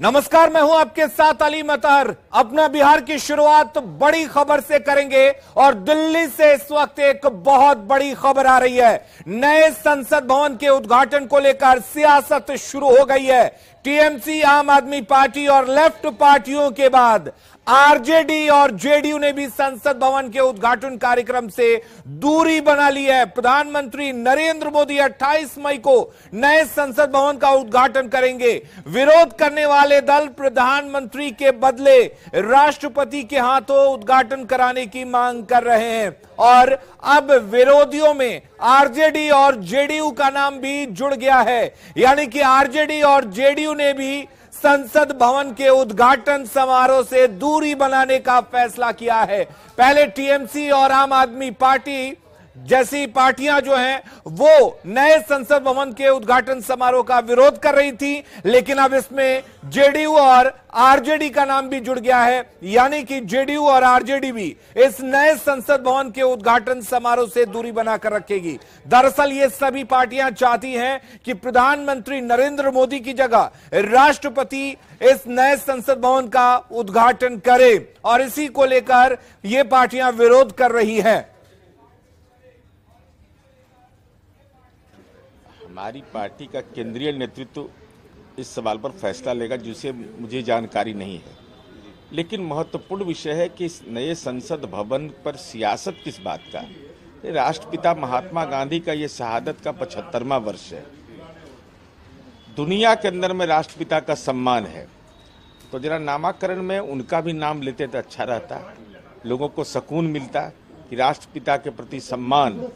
नमस्कार, मैं हूं आपके साथ अली मतर। अपना बिहार की शुरुआत बड़ी खबर से करेंगे और दिल्ली से इस वक्त एक बहुत बड़ी खबर आ रही है। नए संसद भवन के उद्घाटन को लेकर सियासत शुरू हो गई है। टीएमसी, आम आदमी पार्टी और लेफ्ट पार्टियों के बाद आरजेडी और जेडीयू ने भी संसद भवन के उद्घाटन कार्यक्रम से दूरी बना ली है। प्रधानमंत्री नरेंद्र मोदी 28 मई को नए संसद भवन का उद्घाटन करेंगे। विरोध करने वाले दल प्रधानमंत्री के बदले राष्ट्रपति के हाथों उद्घाटन कराने की मांग कर रहे हैं और अब विरोधियों में आरजेडी और जेडीयू का नाम भी जुड़ गया है। यानी कि आरजेडी और जेडीयू ने भी संसद भवन के उद्घाटन समारोह से दूरी बनाने का फैसला किया है। पहले टीएमसी और आम आदमी पार्टी जैसी पार्टियां जो हैं वो नए संसद भवन के उद्घाटन समारोह का विरोध कर रही थी, लेकिन अब इसमें जेडीयू और आरजेडी का नाम भी जुड़ गया है। यानी कि जेडीयू और आरजेडी भी इस नए संसद भवन के उद्घाटन समारोह से दूरी बनाकर रखेगी। दरअसल ये सभी पार्टियां चाहती हैं कि प्रधानमंत्री नरेंद्र मोदी की जगह राष्ट्रपति इस नए संसद भवन का उद्घाटन करे और इसी को लेकर ये पार्टियां विरोध कर रही हैं। हमारी पार्टी का केंद्रीय नेतृत्व इस सवाल पर फैसला लेगा जिसे मुझे जानकारी नहीं है, लेकिन महत्वपूर्ण विषय है कि इस नए संसद भवन पर सियासत किस बात का। राष्ट्रपिता महात्मा गांधी का ये शहादत का 75वां वर्ष है। दुनिया के अंदर में राष्ट्रपिता का सम्मान है, तो जरा नामाकरण में उनका भी नाम लेते तो अच्छा रहता, लोगों को सुकून मिलता कि राष्ट्रपिता के प्रति सम्मान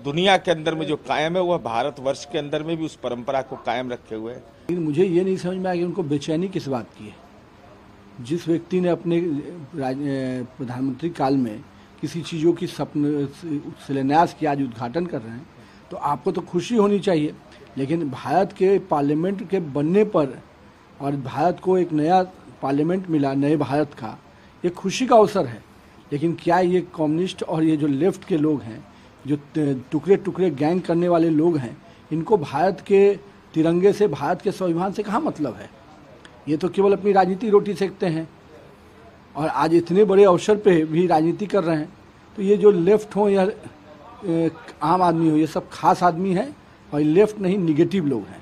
दुनिया के अंदर में जो कायम है वह भारतवर्ष के अंदर में भी उस परंपरा को कायम रखे हुए है। लेकिन मुझे ये नहीं समझ में आया कि उनको बेचैनी किस बात की है। जिस व्यक्ति ने अपने प्रधानमंत्री काल में किसी चीज़ों की शिलान्यास की, आज उद्घाटन कर रहे हैं, तो आपको तो खुशी होनी चाहिए। लेकिन भारत के पार्लियामेंट के बनने पर और भारत को एक नया पार्लियामेंट मिला, नए भारत का, ये खुशी का अवसर है। लेकिन क्या ये कम्युनिस्ट और ये जो लेफ्ट के लोग हैं, जो टुकड़े टुकड़े गैंग करने वाले लोग हैं, इनको भारत के तिरंगे से, भारत के स्वाभिमान से कहाँ मतलब है? ये तो केवल अपनी राजनीति रोटी सेकते हैं और आज इतने बड़े अवसर पे भी राजनीति कर रहे हैं। तो ये जो लेफ्ट हो या आम आदमी हो, ये सब खास आदमी है और लेफ्ट नहीं, निगेटिव लोग हैं।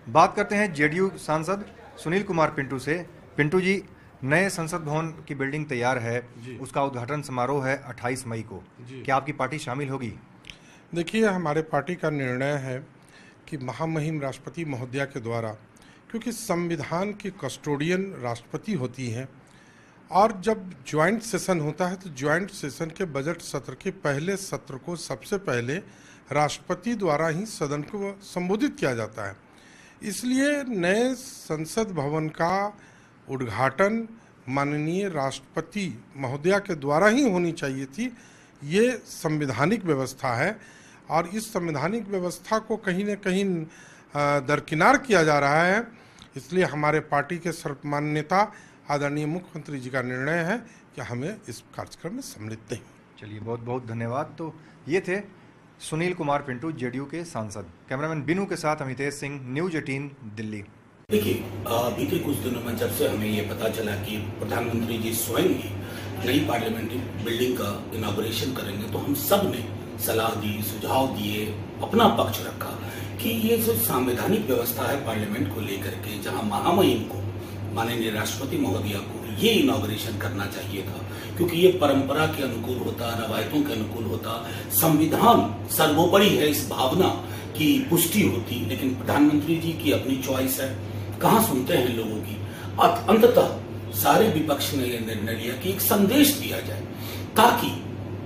बात करते हैं जेडीयू सांसद सुनील कुमार पिंटू से। पिंटू जी, नए संसद भवन की बिल्डिंग तैयार है, उसका उद्घाटन समारोह है 28 मई को, क्या आपकी पार्टी शामिल होगी? देखिए, हमारे पार्टी का निर्णय है कि महामहिम राष्ट्रपति महोदया के द्वारा, क्योंकि संविधान की कस्टोडियन राष्ट्रपति होती हैं और जब ज्वाइंट सेशन होता है तो ज्वाइंट सेशन के बजट सत्र के पहले सत्र को सबसे पहले राष्ट्रपति द्वारा ही सदन को संबोधित किया जाता है। इसलिए नए संसद भवन का उद्घाटन माननीय राष्ट्रपति महोदया के द्वारा ही होनी चाहिए थी। ये संवैधानिक व्यवस्था है और इस संवैधानिक व्यवस्था को कहीं न कहीं दरकिनार किया जा रहा है। इसलिए हमारे पार्टी के सर्वमान्य नेता आदरणीय मुख्यमंत्री जी का निर्णय है कि हमें इस कार्यक्रम में सम्मिलित नहीं। चलिए, बहुत बहुत धन्यवाद। तो ये थे सुनील कुमार पिंटू, जेडीयू के सांसद। कैमरामैन बिनू के साथ अमितेश सिंह, न्यूज 18 दिल्ली। देखिए, बीते कुछ दिनों में जब से हमें ये पता चला कि प्रधानमंत्री जी स्वयं ही नई पार्लियामेंट्री बिल्डिंग का इनॉग्रेशन करेंगे, तो हम सब ने सलाह दी, सुझाव दिए, अपना पक्ष रखा कि ये जो संवैधानिक व्यवस्था है पार्लियामेंट को लेकर के, जहां महामहिम को, माननीय राष्ट्रपति महोदया को ये इनॉग्रेशन करना चाहिए था, क्योंकि ये परंपरा के अनुकूल होता, रवायतों के अनुकूल होता, संविधान सर्वोपरि है, इस भावना की पुष्टि होती। लेकिन प्रधानमंत्री जी की अपनी चॉइस है, कहाँ सुनते हैं लोगों की। अंततः सारे विपक्ष ने यह निर्णय लिया कि एक संदेश दिया जाए, ताकि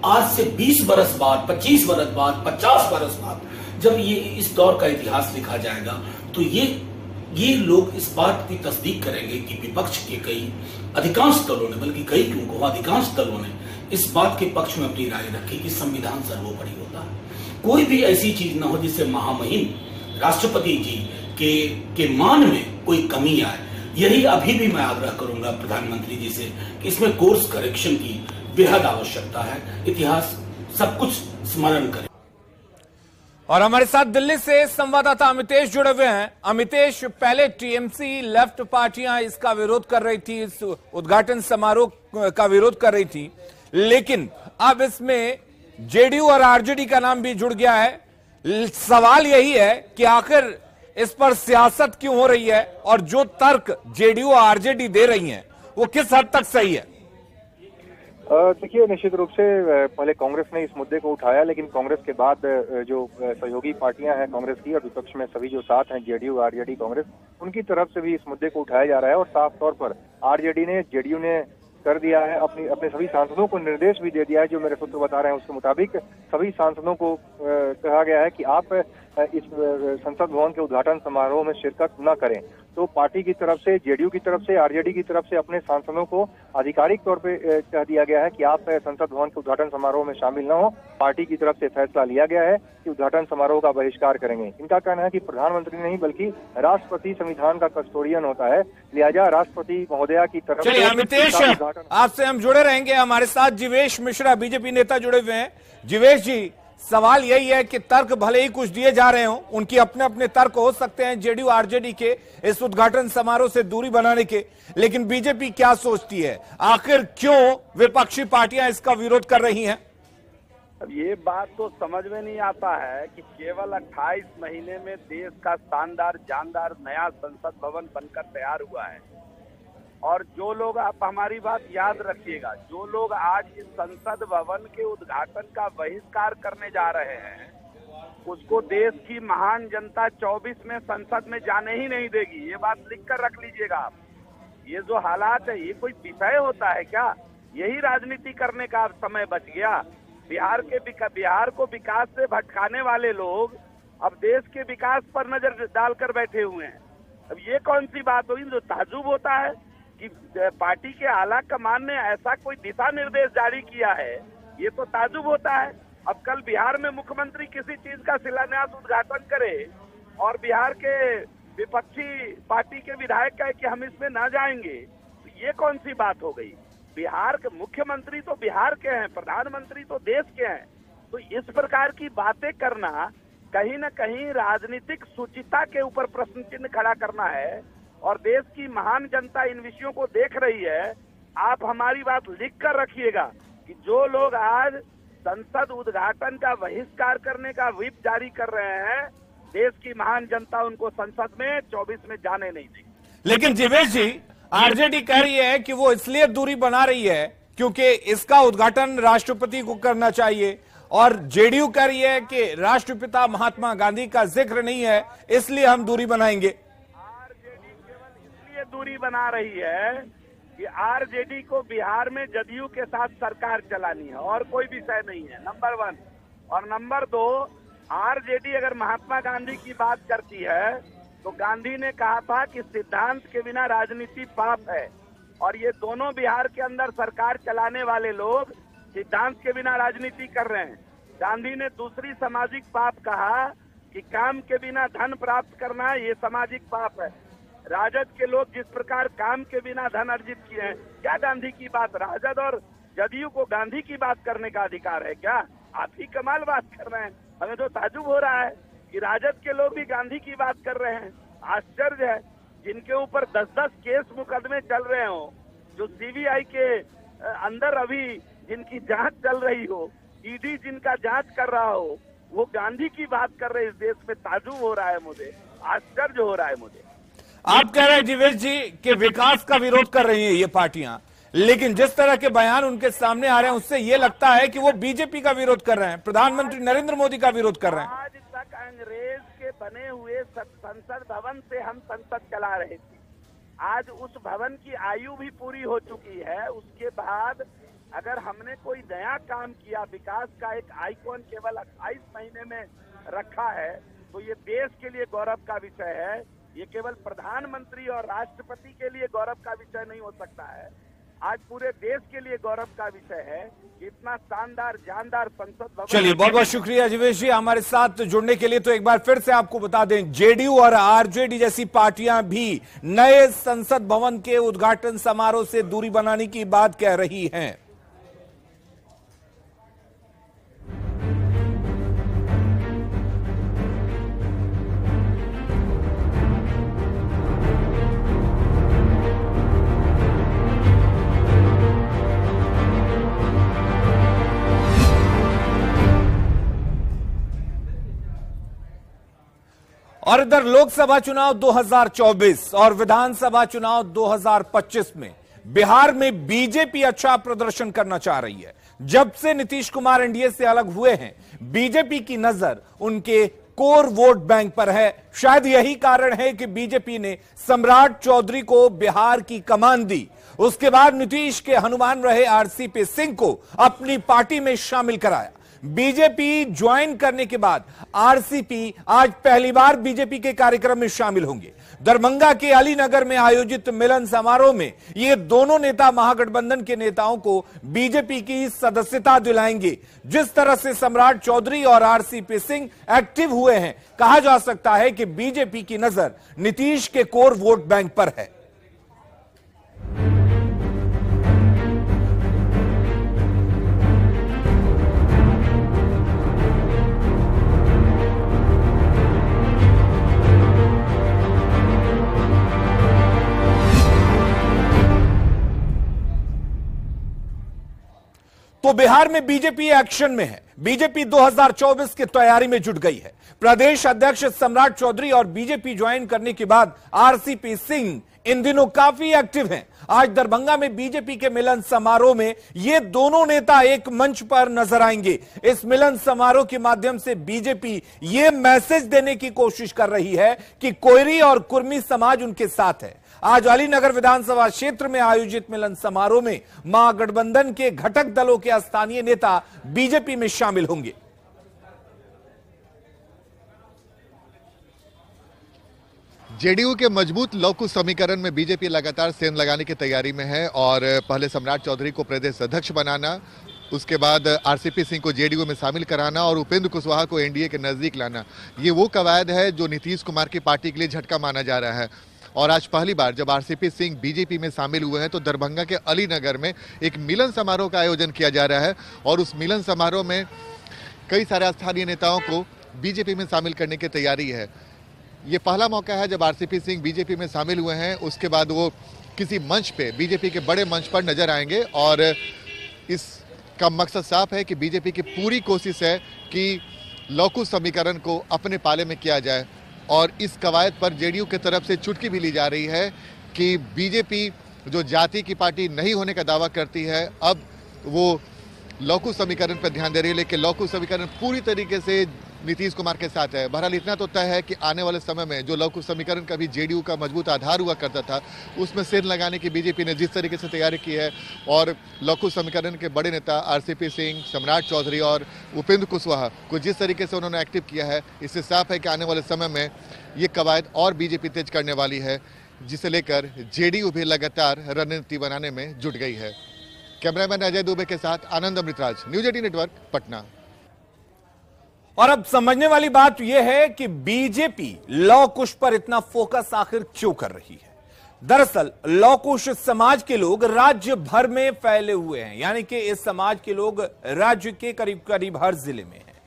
आज से 20 बरस बाद, 25 बरस बाद, 50 बरस बाद जब ये इस दौर का इतिहास लिखा जाएगा, तो ये लोग इस बात की तस्दीक करेंगे कि विपक्ष के कई अधिकांश दलों ने, बल्कि कई क्यों को, अधिकांश दलों ने इस बात के पक्ष में अपनी राय रखी कि संविधान सर्वोपरि होता है। कोई भी ऐसी चीज न हो जिससे महामहिम राष्ट्रपति जी के मान में कोई कमी आए। यही अभी भी मैं आग्रह करूंगा प्रधानमंत्री जी से कि इसमें कोर्स करेक्शन की बेहद आवश्यकता है। इतिहास सब कुछ स्मरण करे। और हमारे साथ दिल्ली से संवाददाता अमितेश जुड़े हुए हैं। अमितेश, पहले टीएमसी लेफ्ट पार्टियां इसका विरोध कर रही थी, इस उद्घाटन समारोह का विरोध कर रही थी, लेकिन अब इसमें जेडीयू और आरजेडी का नाम भी जुड़ गया है। सवाल यही है कि आखिर इस पर सियासत क्यों हो रही है और जो तर्क जेडीयू और आरजेडी दे रही हैं वो किस हद तक सही है? देखिए, निश्चित रूप से पहले कांग्रेस ने इस मुद्दे को उठाया, लेकिन कांग्रेस के बाद जो सहयोगी पार्टियां हैं कांग्रेस की और विपक्ष में सभी जो साथ हैं जेडीयू, आरजेडी, कांग्रेस, उनकी तरफ से भी इस मुद्दे को उठाया जा रहा है। और साफ तौर पर आरजेडी ने, जेडीयू ने कर दिया है, अपने सभी सांसदों को निर्देश भी दे दिया है। जो मेरे सूत्र बता रहे हैं उसके मुताबिक सभी सांसदों को कहा गया है कि आप इस संसद भवन के उद्घाटन समारोह में शिरकत न करें। तो पार्टी की तरफ से, जेडीयू की तरफ से, आरजेडी की तरफ से अपने सांसदों को आधिकारिक तौर पे कह दिया गया है कि आप संसद भवन के उद्घाटन समारोह में शामिल न हो। पार्टी की तरफ से फैसला लिया गया है कि उद्घाटन समारोह का बहिष्कार करेंगे। इनका कहना है कि प्रधानमंत्री नहीं बल्कि राष्ट्रपति संविधान का कस्टोडियन होता है, लिहाजा राष्ट्रपति महोदया की तरफ से। अमितेश, आपसे हम जुड़े रहेंगे। हमारे साथ जीवेश मिश्रा बीजेपी नेता जुड़े हुए हैं। जीवेश जी, सवाल यही है कि तर्क भले ही कुछ दिए जा रहे हो, उनकी अपने अपने तर्क हो सकते हैं जेडीयू आरजेडी के इस उद्घाटन समारोह से दूरी बनाने के, लेकिन बीजेपी क्या सोचती है? आखिर क्यों विपक्षी पार्टियां इसका विरोध कर रही हैं? अब ये बात तो समझ में नहीं आता है कि केवल 28 महीने में देश का शानदार जानदार नया संसद भवन बनकर तैयार हुआ है। और जो लोग, आप हमारी बात याद रखिएगा, जो लोग आज इस संसद भवन के उद्घाटन का बहिष्कार करने जा रहे हैं, उसको देश की महान जनता 24 में संसद में जाने ही नहीं देगी। ये बात लिख कर रख लीजिएगा आप। ये जो हालात है, ये कोई विषय होता है क्या? यही राजनीति करने का अब समय बच गया। बिहार को विकास से भटकाने वाले लोग अब देश के विकास पर नजर डालकर बैठे हुए हैं। अब ये कौन सी बात हुई? जो ताजुब होता है कि पार्टी के आला कमान ने ऐसा कोई दिशा निर्देश जारी किया है, ये तो ताजुब होता है। अब कल बिहार में मुख्यमंत्री किसी चीज का शिलान्यास उद्घाटन करे और बिहार के विपक्षी पार्टी के विधायक कहे कि हम इसमें ना जाएंगे, तो ये कौन सी बात हो गई? बिहार के मुख्यमंत्री तो बिहार के हैं, प्रधानमंत्री तो देश के हैं। तो इस प्रकार की बातें करना कहीं न कहीं राजनीतिक सुचिता के ऊपर प्रश्न चिन्ह खड़ा करना है। और देश की महान जनता इन विषयों को देख रही है। आप हमारी बात लिख कर रखिएगा कि जो लोग आज संसद उद्घाटन का बहिष्कार करने का व्हिप जारी कर रहे हैं, देश की महान जनता उनको संसद में 24 में जाने नहीं देगी। लेकिन जीवेश जी, आरजेडी कह रही है कि वो इसलिए दूरी बना रही है क्योंकि इसका उद्घाटन राष्ट्रपति को करना चाहिए, और जेडीयू कह रही है कि राष्ट्रपिता महात्मा गांधी का जिक्र नहीं है, इसलिए हम दूरी बनाएंगे। दूरी बना रही है कि आरजेडी को बिहार में जदयू के साथ सरकार चलानी है और कोई विषय नहीं है, नंबर 1। और नंबर 2, आरजेडी अगर महात्मा गांधी की बात करती है तो गांधी ने कहा था कि सिद्धांत के बिना राजनीति पाप है। और ये दोनों बिहार के अंदर सरकार चलाने वाले लोग सिद्धांत के बिना राजनीति कर रहे हैं। गांधी ने दूसरी सामाजिक पाप कहा कि काम के बिना धन प्राप्त करना, ये सामाजिक पाप है। राजद के लोग जिस प्रकार काम के बिना धन अर्जित किए हैं, क्या गांधी की बात? राजद और जदयू को गांधी की बात करने का अधिकार है क्या? आप ही कमाल बात कर रहे हैं। हमें तो ताजुब हो रहा है कि राजद के लोग भी गांधी की बात कर रहे हैं। आश्चर्य है, जिनके ऊपर 10-10 केस मुकदमे चल रहे हो, जो सीबीआई के अंदर अभी जिनकी जांच चल रही हो, ईडी जिनका जांच कर रहा हो, वो गांधी की बात कर रहे हैं। इस देश में ताजुब हो रहा है मुझे, आश्चर्य हो रहा है मुझे। आप कह रहे हैं जीवेश जी कि विकास का विरोध कर रही हैं ये पार्टियां, लेकिन जिस तरह के बयान उनके सामने आ रहे हैं उससे ये लगता है कि वो बीजेपी का विरोध कर रहे हैं, प्रधानमंत्री नरेंद्र मोदी का विरोध कर रहे हैं। आज तक अंग्रेज के बने हुए संसद भवन से हम संसद चला रहे थे। आज उस भवन की आयु भी पूरी हो चुकी है। उसके बाद अगर हमने कोई नया काम किया, विकास का एक आइकॉन केवल 28 महीने में रखा है, तो ये देश के लिए गौरव का विषय है। ये केवल प्रधानमंत्री और राष्ट्रपति के लिए गौरव का विषय नहीं हो सकता है, आज पूरे देश के लिए गौरव का विषय है कि इतना शानदार जानदार संसद भवन। चलिए, बहुत बहुत शुक्रिया जीवेश जी हमारे साथ जुड़ने के लिए। तो एक बार फिर से आपको बता दें, जेडीयू और आरजेडी जैसी पार्टियां भी नए संसद भवन के उद्घाटन समारोह से दूरी बनाने की बात कह रही हैं। और इधर लोकसभा चुनाव 2024 और विधानसभा चुनाव 2025 में बिहार में बीजेपी अच्छा प्रदर्शन करना चाह रही है। जब से नीतीश कुमार एनडीए से अलग हुए हैं, बीजेपी की नजर उनके कोर वोट बैंक पर है। शायद यही कारण है कि बीजेपी ने सम्राट चौधरी को बिहार की कमान दी। उसके बाद नीतीश के हनुमान रहे आरसीपी सिंह को अपनी पार्टी में शामिल कराया। बीजेपी ज्वाइन करने के बाद आरसीपी आज पहली बार बीजेपी के कार्यक्रम में शामिल होंगे। दरभंगा के अलीनगर में आयोजित मिलन समारोह में ये दोनों नेता महागठबंधन के नेताओं को बीजेपी की सदस्यता दिलाएंगे। जिस तरह से सम्राट चौधरी और आरसीपी सिंह एक्टिव हुए हैं, कहा जा सकता है कि बीजेपी की नजर नीतीश के कोर वोट बैंक पर है। तो बिहार में बीजेपी एक्शन में है। बीजेपी 2024 की तैयारी में जुट गई है। प्रदेश अध्यक्ष सम्राट चौधरी और बीजेपी ज्वाइन करने के बाद आरसीपी सिंह इन दिनों काफी एक्टिव हैं। आज दरभंगा में बीजेपी के मिलन समारोह में ये दोनों नेता एक मंच पर नजर आएंगे। इस मिलन समारोह के माध्यम से बीजेपी ये मैसेज देने की कोशिश कर रही है कि कोयरी और कुर्मी समाज उनके साथ है। आज अलीनगर विधानसभा क्षेत्र में आयोजित मिलन समारोह में महागठबंधन के घटक दलों के स्थानीय नेता बीजेपी में शामिल होंगे। जेडीयू के मजबूत लौकुश समीकरण में बीजेपी लगातार सेंध लगाने की तैयारी में है और पहले सम्राट चौधरी को प्रदेश अध्यक्ष बनाना, उसके बाद आरसीपी सिंह को जेडीयू में शामिल कराना और उपेंद्र कुशवाहा को एनडीए के नजदीक लाना, ये वो कवायद है जो नीतीश कुमार की पार्टी के लिए झटका माना जा रहा है। और आज पहली बार जब आरसीपी सिंह बीजेपी में शामिल हुए हैं तो दरभंगा के अलीनगर में एक मिलन समारोह का आयोजन किया जा रहा है और उस मिलन समारोह में कई सारे स्थानीय नेताओं को बीजेपी में शामिल करने की तैयारी है। ये पहला मौका है जब आरसीपी सिंह बीजेपी में शामिल हुए हैं, उसके बाद वो किसी मंच पे, बीजेपी के बड़े मंच पर नजर आएंगे और इसका मकसद साफ है कि बीजेपी की पूरी कोशिश है कि लौकुश समीकरण को अपने पाले में किया जाए। और इस कवायद पर जेडीयू की तरफ से चुटकी भी ली जा रही है कि बीजेपी जो जाति की पार्टी नहीं होने का दावा करती है, अब वो लौकुश समीकरण पर ध्यान दे रही है, लेकिन लौकुश समीकरण पूरी तरीके से नीतीश कुमार के साथ है। बहरहाल इतना तो तय है कि आने वाले समय में जो लौकुश समीकरण का भी जेडीयू का मजबूत आधार हुआ करता था, उसमें सेंध लगाने की बीजेपी ने जिस तरीके से तैयारी की है और लौकुश समीकरण के बड़े नेता आरसीपी सिंह, सम्राट चौधरी और उपेंद्र कुशवाहा को जिस तरीके से उन्होंने एक्टिव किया है, इससे साफ है कि आने वाले समय में ये कवायद और बीजेपी तेज करने वाली है, जिसे लेकर जेडीयू भी लगातार रणनीति बनाने में जुट गई है। कैमरामैन अजय दुबे के साथ आनंद अमृतराज, न्यूज 18 नेटवर्क, पटना। और अब समझने वाली बात यह है कि बीजेपी लौकुश पर इतना फोकस आखिर क्यों कर रही है। दरअसल लौकुश समाज के लोग राज्य भर में फैले हुए हैं, यानी कि इस समाज के लोग राज्य के करीब करीब हर जिले में हैं,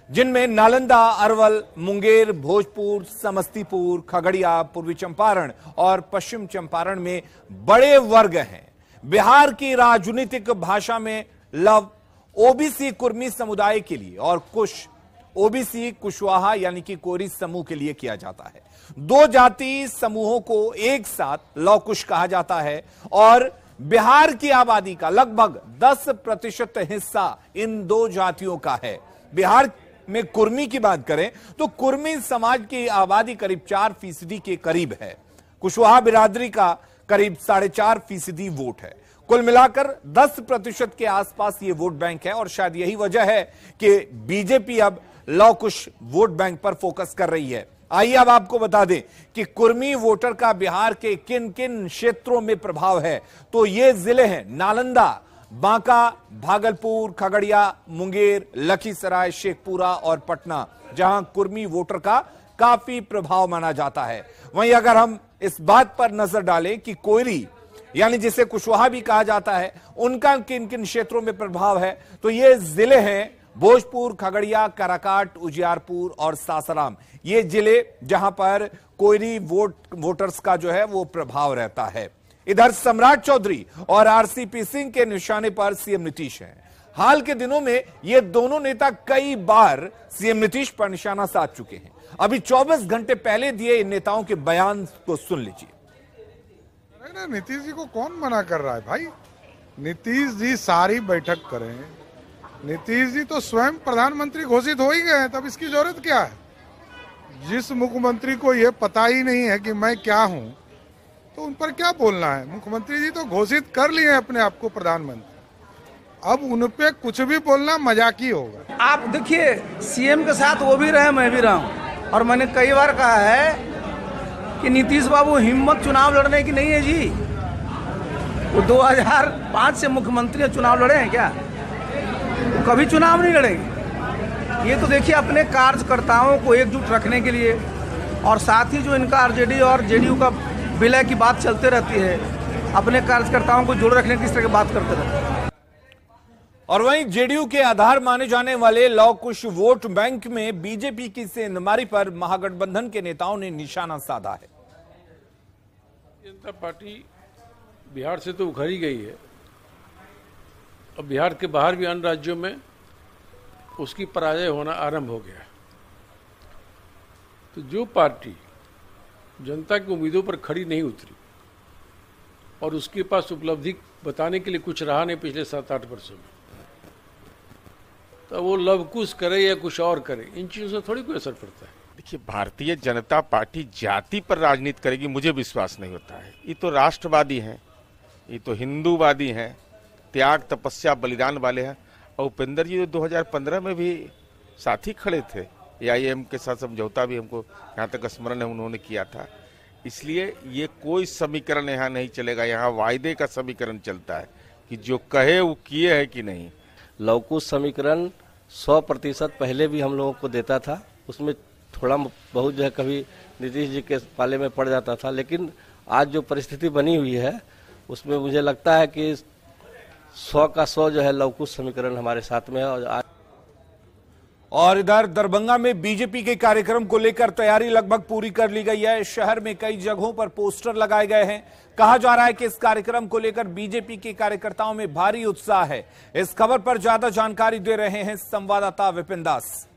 जिनमें नालंदा, अरवल, मुंगेर, भोजपुर, समस्तीपुर, खगड़िया, पूर्वी चंपारण और पश्चिम चंपारण में बड़े वर्ग हैं। बिहार की राजनीतिक भाषा में लव ओबीसी कुर्मी समुदाय के लिए और कुछ ओबीसी कुशवाहा यानी कि कोरी समूह के लिए किया जाता है। दो जाति समूहों को एक साथ लौकुश कहा जाता है और बिहार की आबादी का लगभग 10% हिस्सा इन दो जातियों का है। बिहार में कुर्मी की बात करें तो कुर्मी समाज की आबादी करीब 4% के करीब है। कुशवाहा बिरादरी का करीब 4.5% वोट है। कुल मिलाकर 10% के आसपास ये वोट बैंक है और शायद यही वजह है कि बीजेपी अब लौकुश वोट बैंक पर फोकस कर रही है। आइए अब आपको बता दें कि कुर्मी वोटर का बिहार के किन किन क्षेत्रों में प्रभाव है। तो ये जिले हैं नालंदा, बांका, भागलपुर, खगड़िया, मुंगेर, लखीसराय, शेखपुरा और पटना, जहां कुर्मी वोटर का काफी प्रभाव माना जाता है। वहीं अगर हम इस बात पर नजर डालें कि कोयरी यानी जिसे कुशवाहा भी कहा जाता है, उनका किन किन क्षेत्रों में प्रभाव है, तो ये जिले हैं भोजपुर, खगड़िया, काराकाट, उजियारपुर और सासाराम। ये जिले जहां पर कोयरी वोटर्स का जो है वो प्रभाव रहता है। इधर सम्राट चौधरी और आरसीपी सिंह के निशाने पर सीएम नीतीश हैं। हाल के दिनों में ये दोनों नेता कई बार सीएम नीतीश पर निशाना साध चुके हैं। अभी 24 घंटे पहले दिए इन नेताओं के बयान को सुन लीजिए। नीतीश जी को कौन मना कर रहा है भाई? नीतीश जी सारी बैठक करें। नीतीश जी तो स्वयं प्रधानमंत्री घोषित हो ही गए हैं, तब इसकी जरूरत क्या है? जिस मुख्यमंत्री को ये पता ही नहीं है कि मैं क्या हूं, तो उन पर क्या बोलना है? मुख्यमंत्री जी तो घोषित कर लिए हैं अपने आप को प्रधानमंत्री, अब उन पे कुछ भी बोलना मजाक ही होगा। आप देखिए, सीएम के साथ वो भी रहे, मैं भी रहा हूं, और मैंने कई बार कहा है कि नीतीश बाबू हिम्मत चुनाव लड़ने की नहीं है जी। वो 2005 से मुख्यमंत्री चुनाव लड़े हैं क्या? वो कभी चुनाव नहीं लड़ेंगे। ये तो देखिए, अपने कार्यकर्ताओं को एकजुट रखने के लिए, और साथ ही जो इनका आरजेडी और जेडीयू का विलय की बात चलते रहती है, अपने कार्यकर्ताओं को जोड़ रखने की इस तरह की बात करते रहते हैं। और वहीं जेडीयू के आधार माने जाने वाले लौ कुश वोट बैंक में बीजेपी की सेंधमारी पर महागठबंधन के नेताओं ने निशाना साधा है। जनता पार्टी बिहार से तो उखड़ ही गई है, और बिहार के बाहर भी अन्य राज्यों में उसकी पराजय होना आरंभ हो गया। तो जो पार्टी जनता की उम्मीदों पर खड़ी नहीं उतरी और उसके पास उपलब्धि बताने के लिए कुछ रहा नहीं पिछले 7-8 वर्षों में, तो वो लवकुश करे या कुछ और करे, इन चीजों से थोड़ी कोई असर पड़ता है। देखिए, भारतीय जनता पार्टी जाति पर राजनीति करेगी, मुझे विश्वास नहीं होता है। ये तो राष्ट्रवादी हैं, ये तो हिंदूवादी हैं, त्याग तपस्या बलिदान वाले हैं। और उपेंद्र जी 2015 में भी साथी खड़े थे, AIM के साथ समझौता भी हमको यहाँ तक स्मरण है उन्होंने किया था। इसलिए ये कोई समीकरण यहाँ नहीं चलेगा, यहाँ वायदे का समीकरण चलता है कि जो कहे वो किए है कि नहीं। लवकुश समीकरण 100% पहले भी हम लोगों को देता था, उसमें थोड़ा बहुत जो है कभी नीतीश जी के पाले में पड़ जाता था, लेकिन आज जो परिस्थिति बनी हुई है उसमें मुझे लगता है कि 100 का 100 जो है लवकुश समीकरण हमारे साथ में है। और इधर दरभंगा में बीजेपी के कार्यक्रम को लेकर तैयारी लगभग पूरी कर ली गई है। शहर में कई जगहों पर पोस्टर लगाए गए हैं। कहा जा रहा है कि इस कार्यक्रम को लेकर बीजेपी के कार्यकर्ताओं में भारी उत्साह है। इस खबर पर ज्यादा जानकारी दे रहे हैं संवाददाता विपिन दास।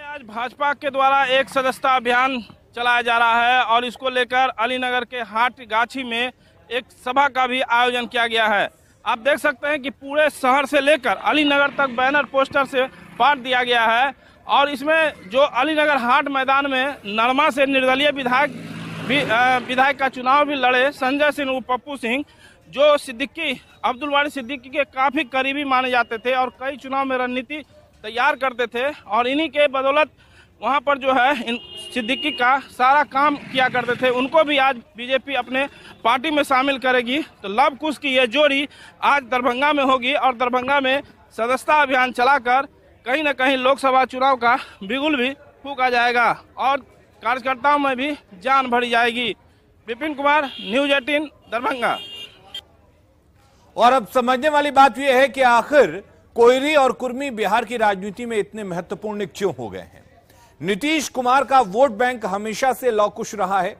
आज भाजपा के द्वारा एक सदस्यता अभियान चलाया जा रहा है और इसको लेकर अलीनगर के हाट गाछी में एक सभा का भी आयोजन किया गया है। आप देख सकते हैं कि पूरे शहर से लेकर अलीनगर तक बैनर पोस्टर से बांट दिया गया है। और इसमें जो अलीनगर हाट मैदान में नरमा से निर्दलीय विधायक का चुनाव भी लड़े संजय सिंह उर्फ पप्पू सिंह, जो सिद्दीकी अब्दुल वारी सिद्दीकी के काफी करीबी माने जाते थे और कई चुनाव में रणनीति तैयार करते थे, और इन्हीं के बदौलत वहां पर जो है इन सिद्दीकी का सारा काम किया करते थे, उनको भी आज बीजेपी अपने पार्टी में शामिल करेगी। तो लव कुश की यह जोड़ी आज दरभंगा में होगी और दरभंगा में सदस्यता अभियान चलाकर कहीं न कहीं लोकसभा चुनाव का बिगुल भी फूंका जाएगा और कार्यकर्ताओं में भी जान भरी जाएगी। विपिन कुमार, न्यूज 18 दरभंगा। और अब समझने वाली बात यह है कि आखिर कोयरी और कुर्मी बिहार की राजनीति में इतने महत्वपूर्ण क्यों हो गए हैं। नीतीश कुमार का वोट बैंक हमेशा से लौकुश रहा है।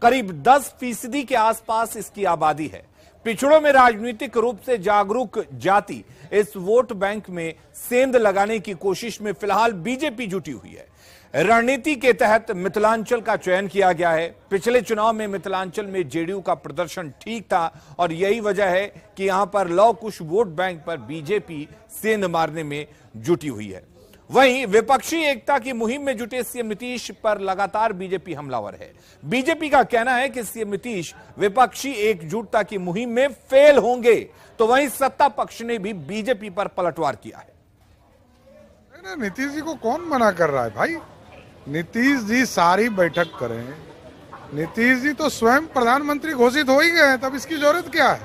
करीब 10% के आसपास इसकी आबादी है। पिछड़ों में राजनीतिक रूप से जागरूक जाति इस वोट बैंक में सेंध लगाने की कोशिश में फिलहाल बीजेपी जुटी हुई है। रणनीति के तहत मिथिलांचल का चयन किया गया है। पिछले चुनाव में मिथिलांचल में जेडीयू का प्रदर्शन ठीक था और यही वजह है कि यहां पर लौ कुश वोट बैंक पर बीजेपी सेंध मारने में जुटी हुई है। वहीं विपक्षी एकता की मुहिम में जुटे सीएम नीतीश पर लगातार बीजेपी हमलावर है। बीजेपी का कहना है कि सीएम नीतीश विपक्षी एकजुटता की मुहिम में फेल होंगे, तो वहीं सत्ता पक्ष ने भी बीजेपी पर पलटवार किया है। नीतीश जी को कौन मना कर रहा है भाई? नीतीश जी सारी बैठक करें। नीतीश जी तो स्वयं प्रधानमंत्री घोषित हो ही गए हैं, तब इसकी जरूरत क्या है?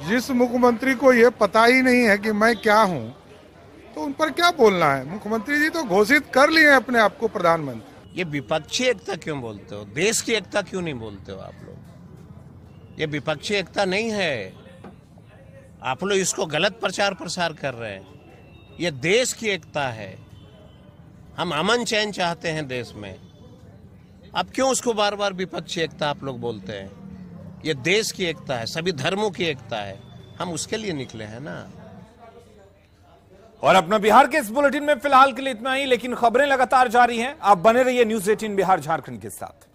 जिस मुख्यमंत्री को यह पता ही नहीं है कि मैं क्या हूं, तो उन पर क्या बोलना है? मुख्यमंत्री जी तो घोषित कर लिए हैं अपने आप को प्रधानमंत्री। ये विपक्षी एकता क्यों बोलते हो? देश की एकता क्यों नहीं बोलते हो आप लोग? ये विपक्षी एकता नहीं है, आप लोग इसको गलत प्रचार प्रसार कर रहे हैं। ये देश की एकता है। हम अमन चैन चाहते हैं देश में। अब क्यों उसको बार बार विपक्षी एकता आप लोग बोलते हैं? ये देश की एकता है, सभी धर्मों की एकता है, हम उसके लिए निकले हैं ना। और अपना बिहार के इस बुलेटिन में फिलहाल के लिए इतना ही, लेकिन खबरें लगातार जारी हैं। आप बने रहिए न्यूज़ 18 बिहार झारखंड के साथ।